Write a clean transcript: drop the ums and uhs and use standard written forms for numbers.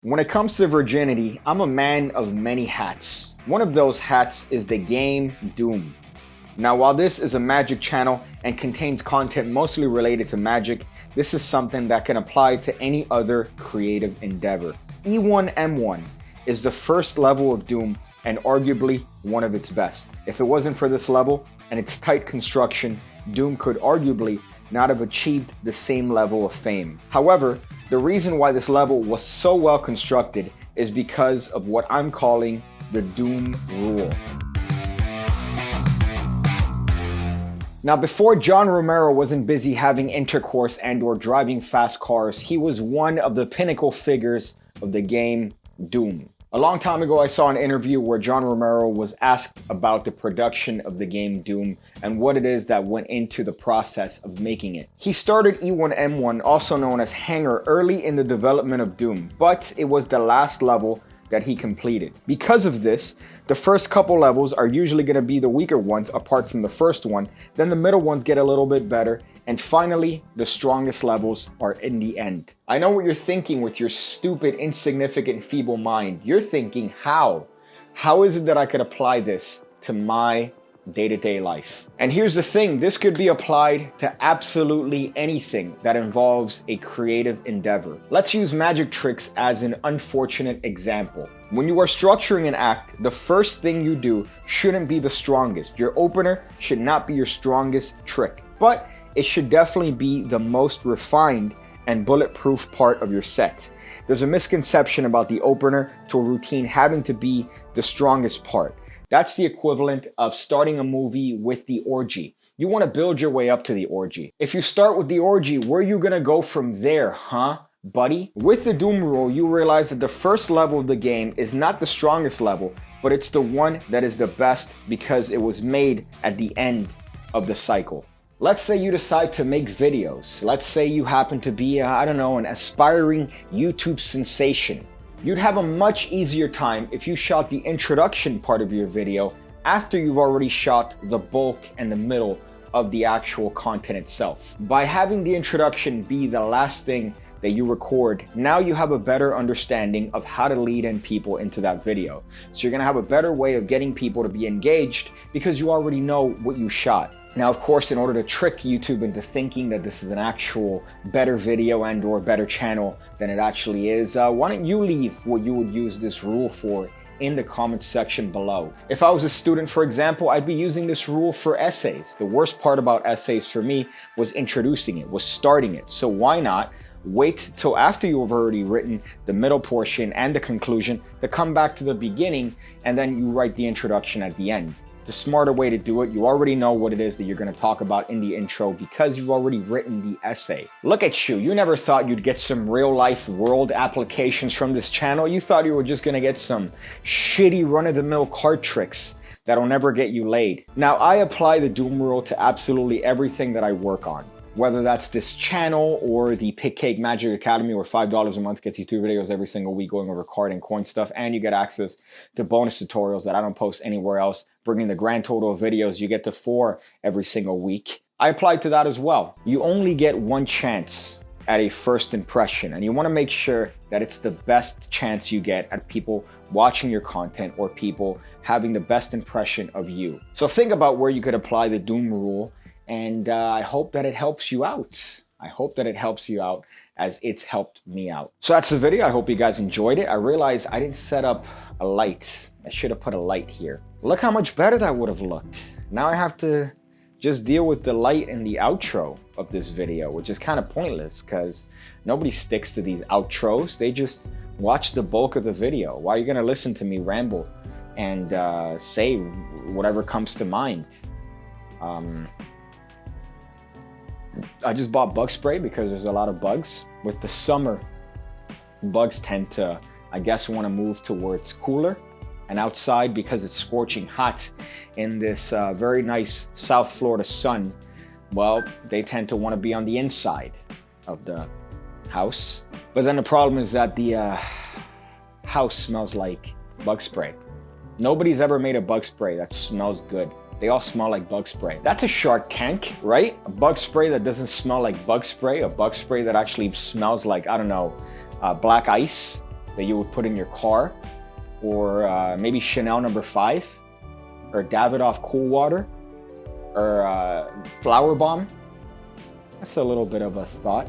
When it comes to virginity, I'm a man of many hats. One of those hats is the game Doom. Now, while this is a Magic channel and contains content mostly related to Magic, this is something that can apply to any other creative endeavor. E1M1 is the first level of Doom and arguably one of its best. If it wasn't for this level and its tight construction, Doom could arguably not have achieved the same level of fame. However, the reason why this level was so well constructed is because of what I'm calling the Doom rule. Now, before John Romero wasn't busy having intercourse and/or driving fast cars, he was one of the pinnacle figures of the game Doom. A long time ago, I saw an interview where John Romero was asked about the production of the game Doom and what it is that went into the process of making it. He started E1M1, also known as Hangar, early in the development of Doom, but it was the last level that he completed. Because of this, the first couple levels are usually going to be the weaker ones apart from the first one, then the middle ones get a little bit better, and finally, the strongest levels are in the end. I know what you're thinking with your stupid, insignificant, feeble mind. You're thinking, how? How is it that I could apply this to my day-to-day life? And here's the thing, this could be applied to absolutely anything that involves a creative endeavor. Let's use magic tricks as an unfortunate example. When you are structuring an act, the first thing you do shouldn't be the strongest. Your opener should not be your strongest trick, but it should definitely be the most refined and bulletproof part of your set. There's a misconception about the opener to a routine having to be the strongest part. That's the equivalent of starting a movie with the orgy. You want to build your way up to the orgy. If you start with the orgy, where are you going to go from there, huh, buddy? With the Doom rule, you realize that the first level of the game is not the strongest level, but it's the one that is the best because it was made at the end of the cycle. Let's say you decide to make videos. Let's say you happen to be, an aspiring YouTube sensation. You'd have a much easier time if you shot the introduction part of your video after you've already shot the bulk and the middle of the actual content itself. By having the introduction be the last thing that you record, now you have a better understanding of how to lead in people into that video. So you're gonna have a better way of getting people to be engaged because you already know what you shot. Now, of course, in order to trick YouTube into thinking that this is an actual better video and or better channel than it actually is, why don't you leave what you would use this rule for in the comments section below. If I was a student, for example, I'd be using this rule for essays. The worst part about essays for me was introducing it, was starting it. So why not wait till after you've already written the middle portion and the conclusion to come back to the beginning, and then you write the introduction at the end. The smarter way to do it. You already know what it is that you're going to talk about in the intro because you've already written the essay. Look at you. You never thought you'd get some real life world applications from this channel. You thought you were just going to get some shitty run-of-the-mill card tricks that'll never get you laid. Now, I apply the Doom rule to absolutely everything that I work on. Whether that's this channel or the Pigcake Magic Academy, where $5 a month gets you 2 videos every single week going over card and coin stuff, and you get access to bonus tutorials that I don't post anywhere else, bringing the grand total of videos you get to 4 every single week. I applied to that as well. You only get one chance at a first impression, and you want to make sure that it's the best chance you get at people watching your content or people having the best impression of you. So think about where you could apply the Doom rule, and I hope that it helps you out. I hope that it helps you out as it's helped me out. So that's the video. I hope you guys enjoyed it. I realized I didn't set up a light. I should have put a light here. Look how much better that would have looked. Now I have to just deal with the light in the outro of this video, which is kind of pointless because nobody sticks to these outros. They just watch the bulk of the video. Why are you gonna listen to me ramble and say whatever comes to mind? I just bought bug spray because there's a lot of bugs. With the summer, bugs tend to, I guess, want to move towards cooler. And outside, because it's scorching hot in this very nice South Florida sun, well, they tend to want to be on the inside of the house. But then the problem is that the house smells like bug spray. Nobody's ever made a bug spray that smells good. They all smell like bug spray. That's a Shark Tank, right? A bug spray that doesn't smell like bug spray, a bug spray that actually smells like, black ice. that you would put in your car, or maybe Chanel number 5, or Davidoff Cool Water, or Flower Bomb. That's a little bit of a thought.